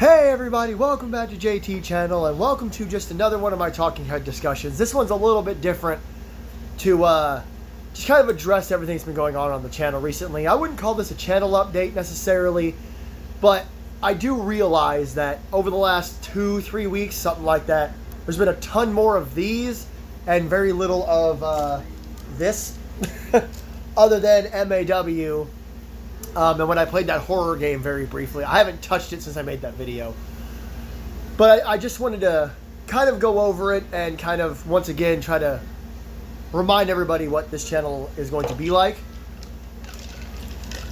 Hey everybody, welcome back to JT Channel, and welcome to just another one of my Talking Head discussions. This one's a little bit different to just kind of address everything that's been going on the channel recently. I wouldn't call this a channel update necessarily, but I do realize that over the last 2-3 weeks, something like that, there's been a ton more of these and very little of this, other than MAW. And when I played that horror game very briefly, I haven't touched it since I made that video. But I just wanted to kind of go over it and kind of, once again, try to remind everybody what this channel is going to be like.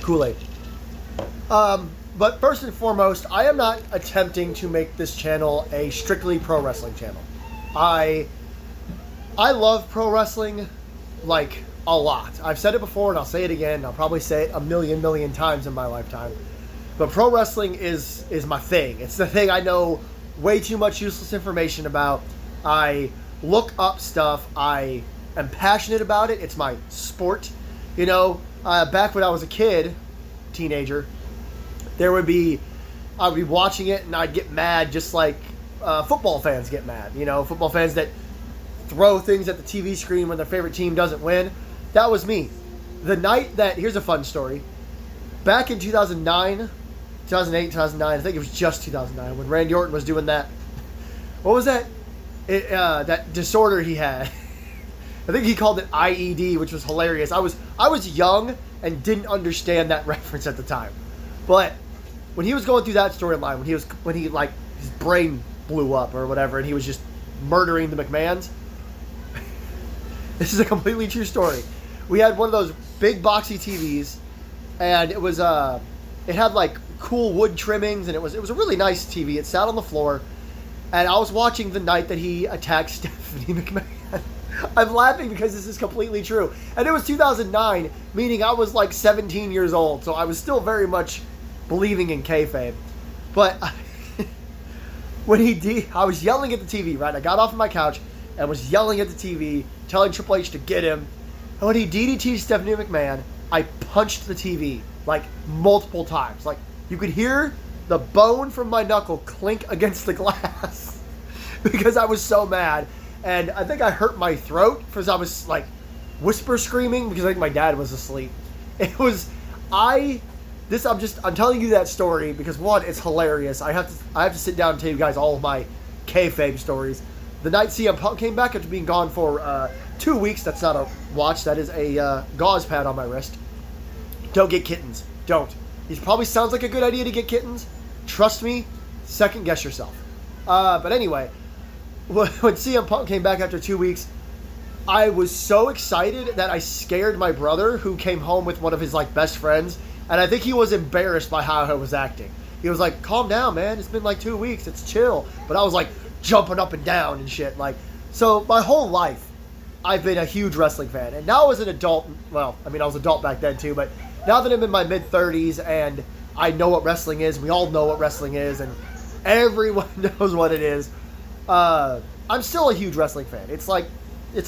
Kool-Aid. But first and foremost, I am not attempting to make this channel a strictly pro wrestling channel. I love pro wrestling, like, a lot. I've said it before and I'll say it again. I'll probably say it a million times in my lifetime. But pro wrestling is my thing. It's the thing I know way too much useless information about. I look up stuff. I am passionate about it. It's my sport. You know, back when I was a kid, teenager, I would be watching it and I'd get mad just like football fans get mad. You know, football fans that throw things at the TV screen when their favorite team doesn't win. That was me. The night that, here's a fun story. Back in 2008, 2009, I think it was just 2009, when Randy Orton was doing that. What was that? That disorder he had. I think he called it IED, which was hilarious. I was young and didn't understand that reference at the time. But when he was going through that storyline, when he like his brain blew up or whatever, and he was just murdering the McMahons. This is a completely true story. We had one of those big boxy TVs, and it was it had like cool wood trimmings, and it was a really nice TV. It sat on the floor, and I was watching the night that he attacked Stephanie McMahon. I'm laughing because this is completely true, and it was 2009, meaning I was like 17 years old, so I was still very much believing in kayfabe. But when I was yelling at the TV. Right, I got off of my couch and was yelling at the TV, telling Triple H to get him. And when he DDT'd Stephanie McMahon, I punched the TV, like, multiple times. Like, you could hear the bone from my knuckle clink against the glass because I was so mad. And I think I hurt my throat because I was, like, whisper screaming because I think my dad was asleep. I'm telling you that story because, one, it's hilarious. I have to sit down and tell you guys all of my kayfabe stories. The night CM Punk came back after being gone for 2 weeks. That's not a watch. That is a gauze pad on my wrist. Don't get kittens. Don't. It probably sounds like a good idea to get kittens. Trust me. Second guess yourself. But anyway, when CM Punk came back after 2 weeks, I was so excited that I scared my brother, who came home with one of his like best friends, and I think he was embarrassed by how I was acting. He was like, "Calm down, man. It's been like 2 weeks. It's chill." But I was like jumping up and down and shit. Like, so my whole life, I've been a huge wrestling fan. And now as an adult, well, I mean, I was an adult back then too, but now that I'm in my mid-30s and I know what wrestling is, we all know what wrestling is, and everyone knows what it is, I'm still a huge wrestling fan. It's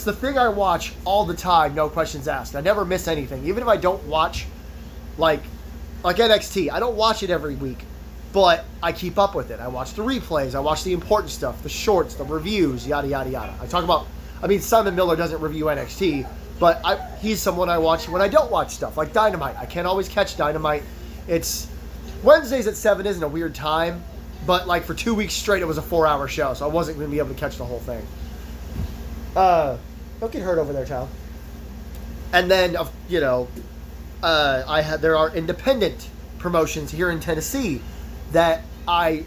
the thing I watch all the time, no questions asked. I never miss anything. Even if I don't watch, like NXT, I don't watch it every week. But I keep up with it. I watch the replays. I watch the important stuff, the shorts, the reviews, yada, yada, yada. Simon Miller doesn't review NXT, but he's someone I watch when I don't watch stuff, like Dynamite. I can't always catch Dynamite. It's Wednesdays at 7 isn't a weird time, but like for 2 weeks straight, it was a 4-hour show, so I wasn't going to be able to catch the whole thing. Don't get hurt over there, child. And then, there are independent promotions here in Tennessee that I,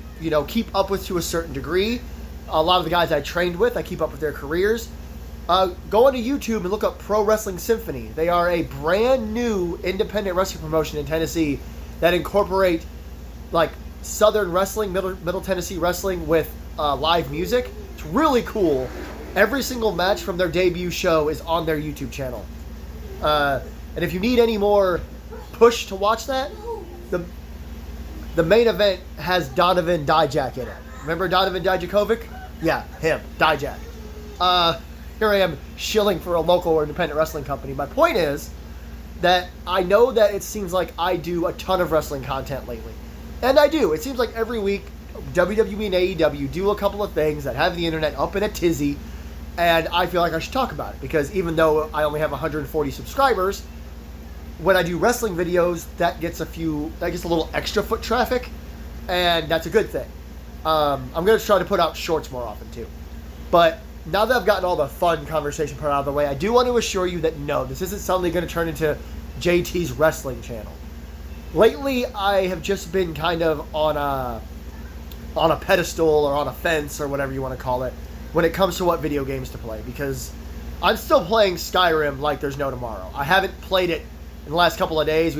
keep up with to a certain degree. A lot of the guys I trained with, I keep up with their careers. Go onto YouTube and look up Pro Wrestling Symphony. They are a brand new independent wrestling promotion in Tennessee that incorporate like Southern wrestling, Middle Tennessee wrestling with live music. It's really cool. Every single match from their debut show is on their YouTube channel. And if you need any more push to watch that, the main event has Donovan Dijak in it. Remember Donovan Dijakovic? Yeah, him, Dijak. Here I am shilling for a local or independent wrestling company. My point is that I know that it seems like I do a ton of wrestling content lately. And I do. It seems like every week WWE and AEW do a couple of things that have the internet up in a tizzy, and I feel like I should talk about it because even though I only have 140 subscribers, when I do wrestling videos, that gets a little extra foot traffic, and that's a good thing. I'm going to try to put out shorts more often too. But now that I've gotten all the fun conversation part out of the way, I do want to assure you that no, this isn't suddenly going to turn into JT's wrestling channel. Lately, I have just been kind of on a pedestal or on a fence or whatever you want to call it when it comes to what video games to play, because I'm still playing Skyrim like there's no tomorrow. I haven't played it in the last couple of days.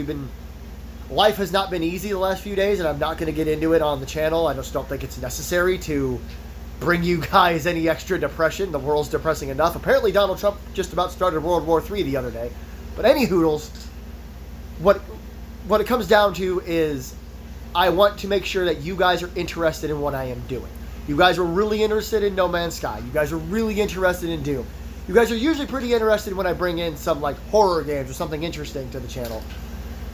Life has not been easy the last few days, and I'm not going to get into it on the channel. I just don't think it's necessary to bring you guys any extra depression. The world's depressing enough. Apparently Donald Trump just about started World War III the other day. But any hoodles, what it comes down to is I want to make sure that you guys are interested in what I am doing. You guys are really interested in No Man's Sky. You guys are really interested in Doom. You guys are usually pretty interested when I bring in some like horror games or something interesting to the channel.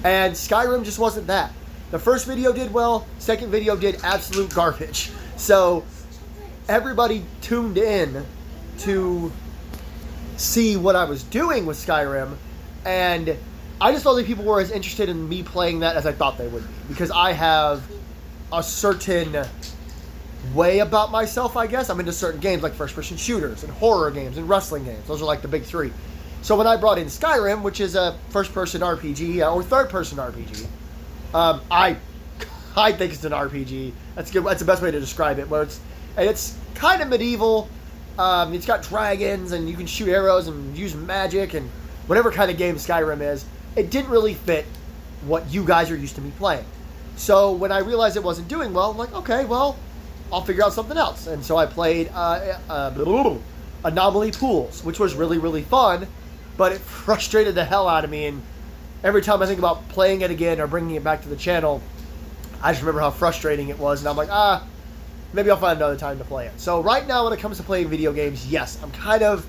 And Skyrim just wasn't that. The first video did well, second video did absolute garbage. So everybody tuned in to see what I was doing with Skyrim, and I just don't think people were as interested in me playing that as I thought they would be, because I have a certain way about myself, I guess. I'm into certain games like first-person shooters and horror games and wrestling games. Those are like the big three. So when I brought in Skyrim, which is a first-person RPG or third-person RPG, I think it's an RPG. That's good. That's the best way to describe it. Where it's kind of medieval. It's got dragons and you can shoot arrows and use magic and whatever kind of game Skyrim is. It didn't really fit what you guys are used to me playing. So when I realized it wasn't doing well, I'm like, okay, well, I'll figure out something else. And so I played Anomaly Pools, which was really, really fun, but it frustrated the hell out of me. And every time I think about playing it again or bringing it back to the channel, I just remember how frustrating it was. And I'm like, maybe I'll find another time to play it. So right now when it comes to playing video games, yes, I'm kind of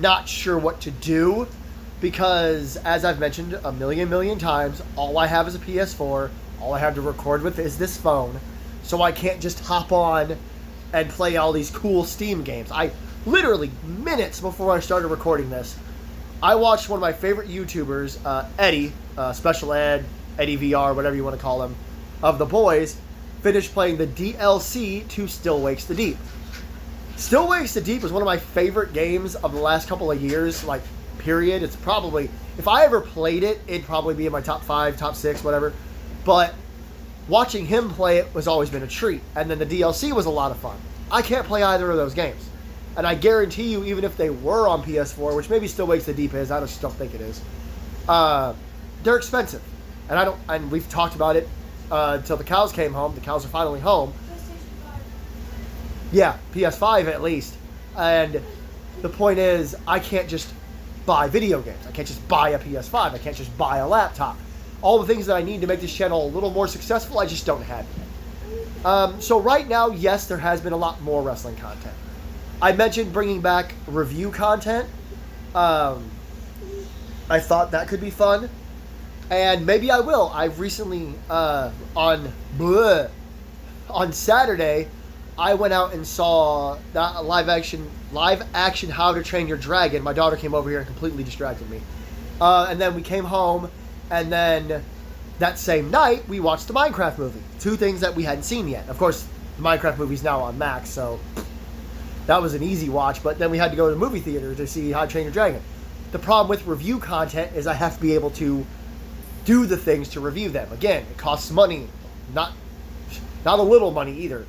not sure what to do. Because, as I've mentioned a million times, all I have is a PS4. All I have to record with is this phone. So I can't just hop on and play all these cool Steam games. I literally, minutes before I started recording this, I watched one of my favorite YouTubers, Eddie, Special Ed, Eddie VR, whatever you want to call him, of The Boys, finish playing the DLC to Still Wakes the Deep. Still Wakes the Deep was one of my favorite games of the last couple of years, like, period. It's probably, if I ever played it, it'd probably be in my top 5, top 6, whatever. But watching him play it has always been a treat. And then the DLC was a lot of fun. I can't play either of those games. And I guarantee you, even if they were on PS4, which maybe Still Wakes the Deep is, I just don't think it is, they're expensive. And we've talked about it until the cows came home. The cows are finally home. Yeah, PS5 at least. And the point is, I can't just buy video games. I can't just buy a PS5. I can't just buy a laptop. All the things that I need to make this channel a little more successful, I just don't have yet. So right now, yes, there has been a lot more wrestling content. I mentioned bringing back review content. I thought that could be fun. And maybe I will. I've recently, on Saturday, I went out and saw that live action How to Train Your Dragon. My daughter came over here and completely distracted me. And then we came home, and then that same night, we watched the Minecraft movie. 2 things that we hadn't seen yet. Of course, the Minecraft movie's now on Max, so that was an easy watch, but then we had to go to the movie theater to see How to Train Your Dragon. The problem with review content is I have to be able to do the things to review them. Again, it costs money, not a little money either,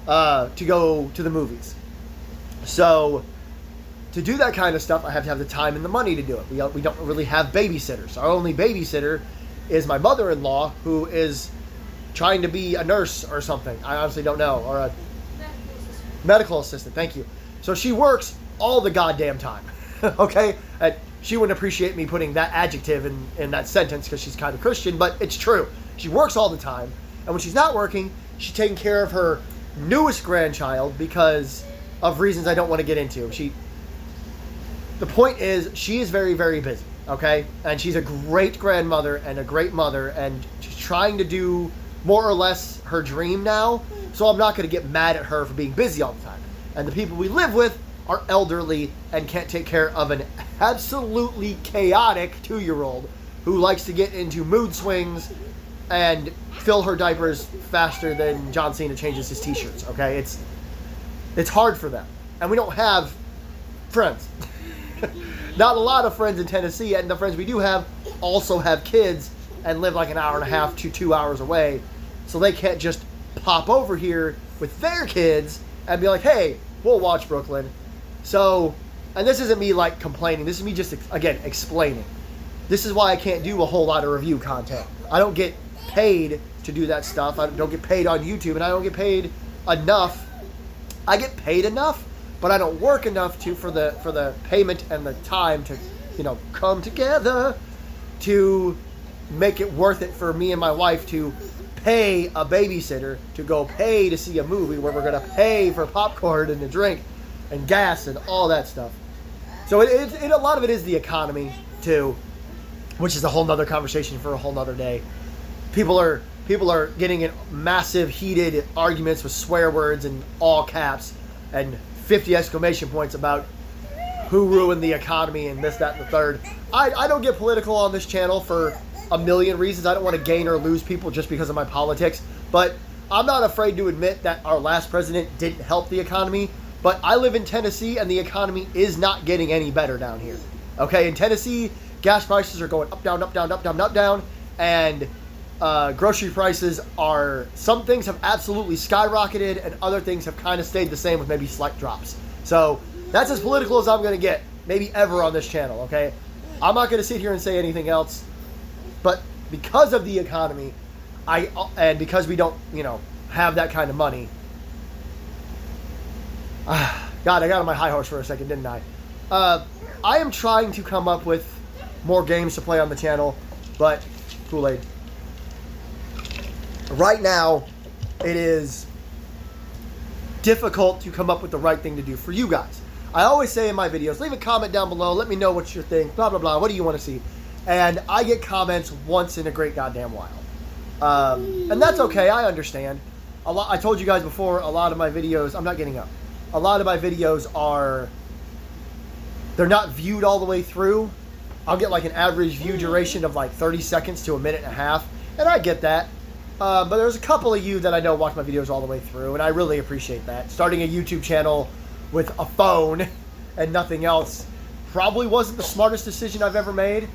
to go to the movies. So to do that kind of stuff, I have to have the time and the money to do it. We don't really have babysitters. Our only babysitter is my mother-in-law, who is trying to be a nurse or something. I honestly don't know. Or a medical assistant. Thank you. So she works all the goddamn time. Okay? She wouldn't appreciate me putting that adjective in that sentence because she's kind of Christian, but it's true. She works all the time. And when she's not working, she's taking care of her newest grandchild because of reasons I don't want to get into. The point is, she is very, very busy, okay? And she's a great grandmother and a great mother, and she's trying to do more or less her dream now. so I'm not going to get mad at her for being busy all the time. And the people we live with are elderly and can't take care of an absolutely chaotic 2-year-old who likes to get into mood swings and fill her diapers faster than John Cena changes his t-shirts, okay? It's hard for them. And we don't have friends. Not a lot of friends in Tennessee, and the friends we do have also have kids and live like an hour and a half to 2 hours away, so they can't just pop over here with their kids and be like, hey, we'll watch Brooklyn. So, and this isn't me like complaining, this is me just, again, explaining. This is why I can't do a whole lot of review content. I don't get paid to do that stuff. I don't get paid on YouTube, and I don't get paid enough. I get paid enough, but I don't work enough for the payment and the time to, come together to make it worth it for me and my wife to pay a babysitter, to go pay to see a movie where we're going to pay for popcorn and a drink and gas and all that stuff. So a lot of it is the economy too, which is a whole nother conversation for a whole nother day. People are getting in massive heated arguments with swear words and all caps and 50 exclamation points about who ruined the economy and this, that, and the third. I don't get political on this channel for a million reasons. I don't want to gain or lose people just because of my politics, but I'm not afraid to admit that our last president didn't help the economy. But I live in Tennessee, and the economy is not getting any better down here. Okay, in Tennessee, gas prices are going up, down, up, down, up, down, up, down, and grocery prices are, some things have absolutely skyrocketed, and other things have kind of stayed the same with maybe slight drops. So that's as political as I'm going to get, maybe ever on this channel, okay? I'm not going to sit here and say anything else, but because of the economy, and because we don't, have that kind of money, God, I got on my high horse for a second, didn't I? I am trying to come up with more games to play on the channel, but Kool-Aid. Right now, it is difficult to come up with the right thing to do for you guys. I always say in my videos, leave a comment down below, let me know what you think, blah, blah, blah, what do you want to see? And I get comments once in a great goddamn while. And that's okay, I understand. I told you guys before, a lot of my videos, I'm not getting up. A lot of my videos they're not viewed all the way through. I'll get like an average view duration of like 30 seconds to a minute and a half, and I get that. But there's a couple of you that I know watch my videos all the way through, and I really appreciate that. Starting a YouTube channel with a phone and nothing else probably wasn't the smartest decision I've ever made,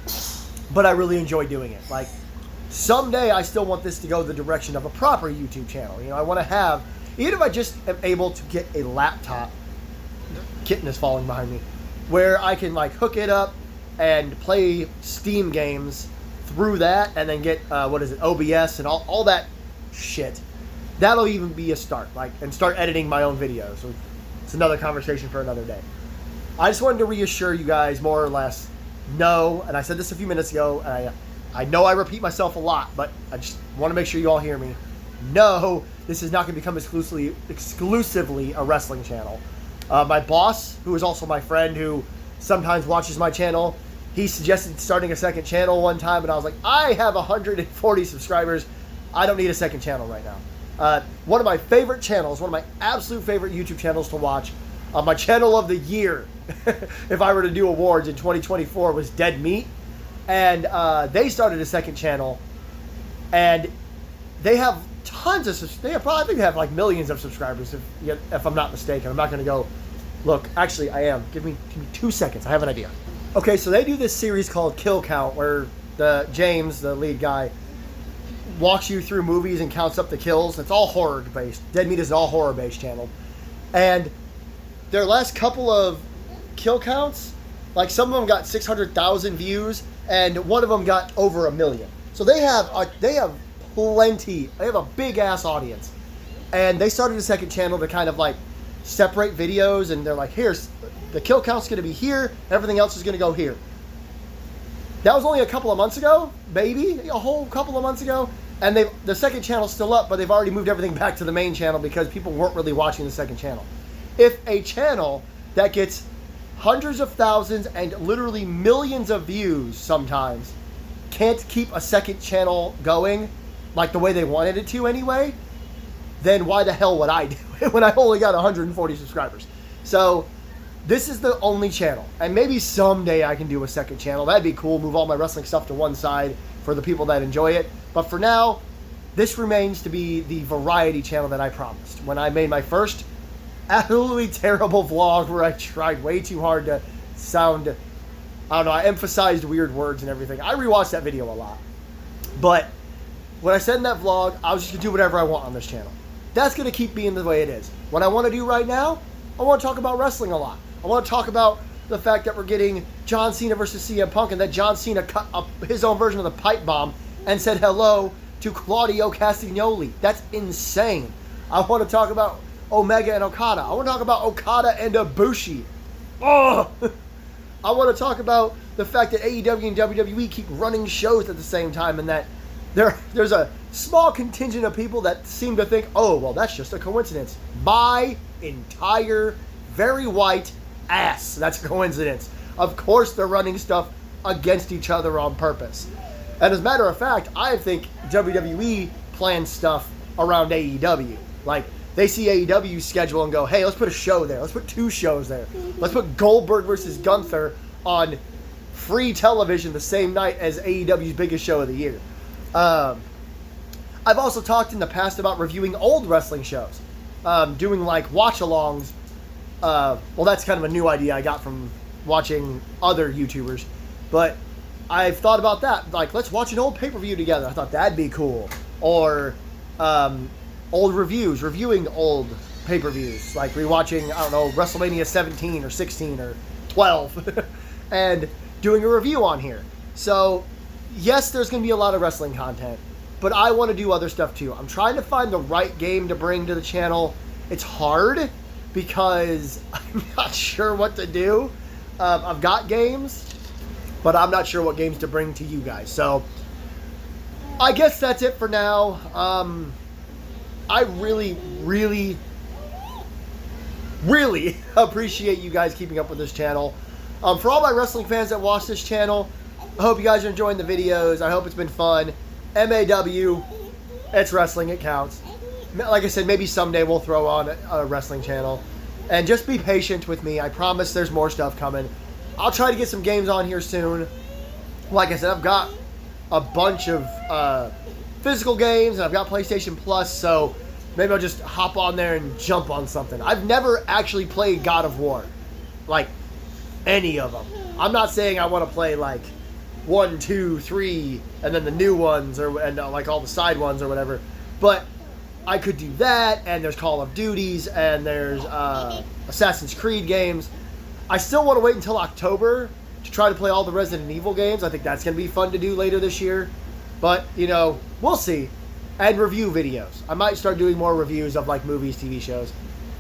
but I really enjoy doing it. Like, someday I still want this to go the direction of a proper YouTube channel. I want to have, even if I just am able to get a laptop, kitten is falling behind me, where I can like hook it up and play Steam games through that, and then get OBS and all that shit. That'll even be a start, and start editing my own videos. So it's another conversation for another day. I just wanted to reassure you guys, more or less, no, and I said this a few minutes ago, and I know I repeat myself a lot, but I just want to make sure you all hear me. No, this is not going to become exclusively a wrestling channel. My boss, who is also my friend, who sometimes watches my channel, he suggested starting a second channel one time, and I was like, I have 140 subscribers. I don't need a second channel right now. One of my favorite channels, one of my absolute favorite YouTube channels to watch, my channel of the year, if I were to do awards in 2024, was Dead Meat. And they started a second channel, and they have tons of subscribers. I think they have like millions of subscribers, if I'm not mistaken. I'm not going to go look. Actually, I am. Give me 2 seconds. I have an idea. Okay, so they do this series called Kill Count, where James, the lead guy, walks you through movies and counts up the kills. It's all horror based. Dead Meat is an all horror based channel, and their last couple of kill counts, like some of them got 600,000 views, and one of them got over 1 million. So they have plenty. They have a big ass audience, and they started a second channel to kind of like separate videos, and they're like, here's the kill count's going to be here, everything else is going to go here. That was only a couple of months ago, maybe a whole couple of months ago, and the second channel's still up, but they've already moved everything back to the main channel because people weren't really watching the second channel. If a channel that gets hundreds of thousands and literally millions of views sometimes can't keep a second channel going like the way they wanted it to anyway, then why the hell would I do it when I only got 140 subscribers? So this is the only channel. And maybe someday I can do a second channel. That'd be cool. Move all my wrestling stuff to one side for the people that enjoy it. But for now, this remains to be the variety channel that I promised. When I made my first absolutely terrible vlog where I tried way too hard to sound, I don't know, I emphasized weird words and everything. I rewatched that video a lot. But what I said in that vlog, I was just going to do whatever I want on this channel. That's going to keep being the way it is. What I want to do right now, I want to talk about wrestling a lot. I want to talk about the fact that we're getting John Cena versus CM Punk and that John Cena cut up his own version of the pipe bomb and said hello to Claudio Castagnoli. That's insane. I want to talk about Omega and Okada. I want to talk about Okada and Ibushi. Oh! I want to talk about the fact that AEW and WWE keep running shows at the same time and that there's a small contingent of people that seem to think, oh, well, that's just a coincidence. My entire very white ass. That's a coincidence. Of course they're running stuff against each other on purpose. And as a matter of fact, I think WWE plans stuff around AEW. Like, they see AEW's schedule and go, hey, let's put a show there. Let's put 2 shows there. Let's put Goldberg versus Gunther on free television the same night as AEW's biggest show of the year. I've also talked in the past about reviewing old wrestling shows. Doing like watch-alongs. Well, that's kind of a new idea I got from watching other YouTubers. But I've thought about that. Like, let's watch an old pay-per-view together. I thought that'd be cool. Or old reviews, reviewing old pay-per-views. Like rewatching, I don't know, WrestleMania 17 or 16 or 12. And doing a review on here. So, yes, there's going to be a lot of wrestling content. But I want to do other stuff too. I'm trying to find the right game to bring to the channel. It's hard because I'm not sure what to do. I've got games, but I'm not sure what games to bring to you guys. So I guess that's it for now. I really, really, really appreciate you guys keeping up with this channel. For all my wrestling fans that watch this channel, I hope you guys are enjoying the videos. I hope it's been fun. MAW, it's wrestling, it counts. Like I said, maybe someday we'll throw on a wrestling channel. And just be patient with me. I promise there's more stuff coming. I'll try to get some games on here soon. Like I said, I've got a bunch of physical games, and I've got PlayStation Plus, so maybe I'll just hop on there and jump on something. I've never actually played God of War. Like, any of them. I'm not saying I want to play, like, 1, 2, 3, and then the new ones, and like all the side ones or whatever. But I could do that, and there's Call of Duties, and there's Assassin's Creed games. I still want to wait until October to try to play all the Resident Evil games. I think that's going to be fun to do later this year. But, you know, we'll see. And review videos. I might start doing more reviews of, like, movies, TV shows.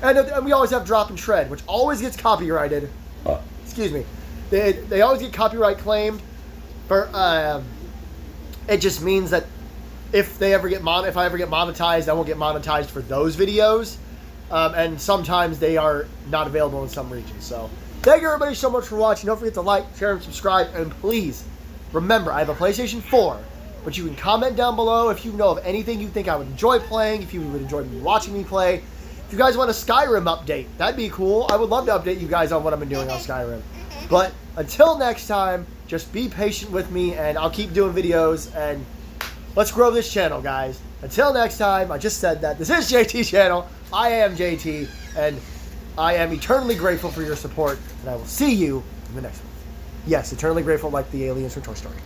And we always have Drop and Shred, which always gets copyrighted. Excuse me. They always get copyright claimed. It just means that if I ever get monetized, I won't get monetized for those videos. And sometimes they are not available in some regions. So, thank you everybody so much for watching. Don't forget to like, share, and subscribe. And please, remember, I have a PlayStation 4. But you can comment down below if you know of anything you think I would enjoy playing, if you would enjoy me watching me play. If you guys want a Skyrim update, that'd be cool. I would love to update you guys on what I've been doing on Skyrim. But until next time, just be patient with me, and I'll keep doing videos, and let's grow this channel, guys. Until next time, I just said that. This is JT Channel. I am JT, and I am eternally grateful for your support, and I will see you in the next one. Yes, eternally grateful like the aliens from Toy Story.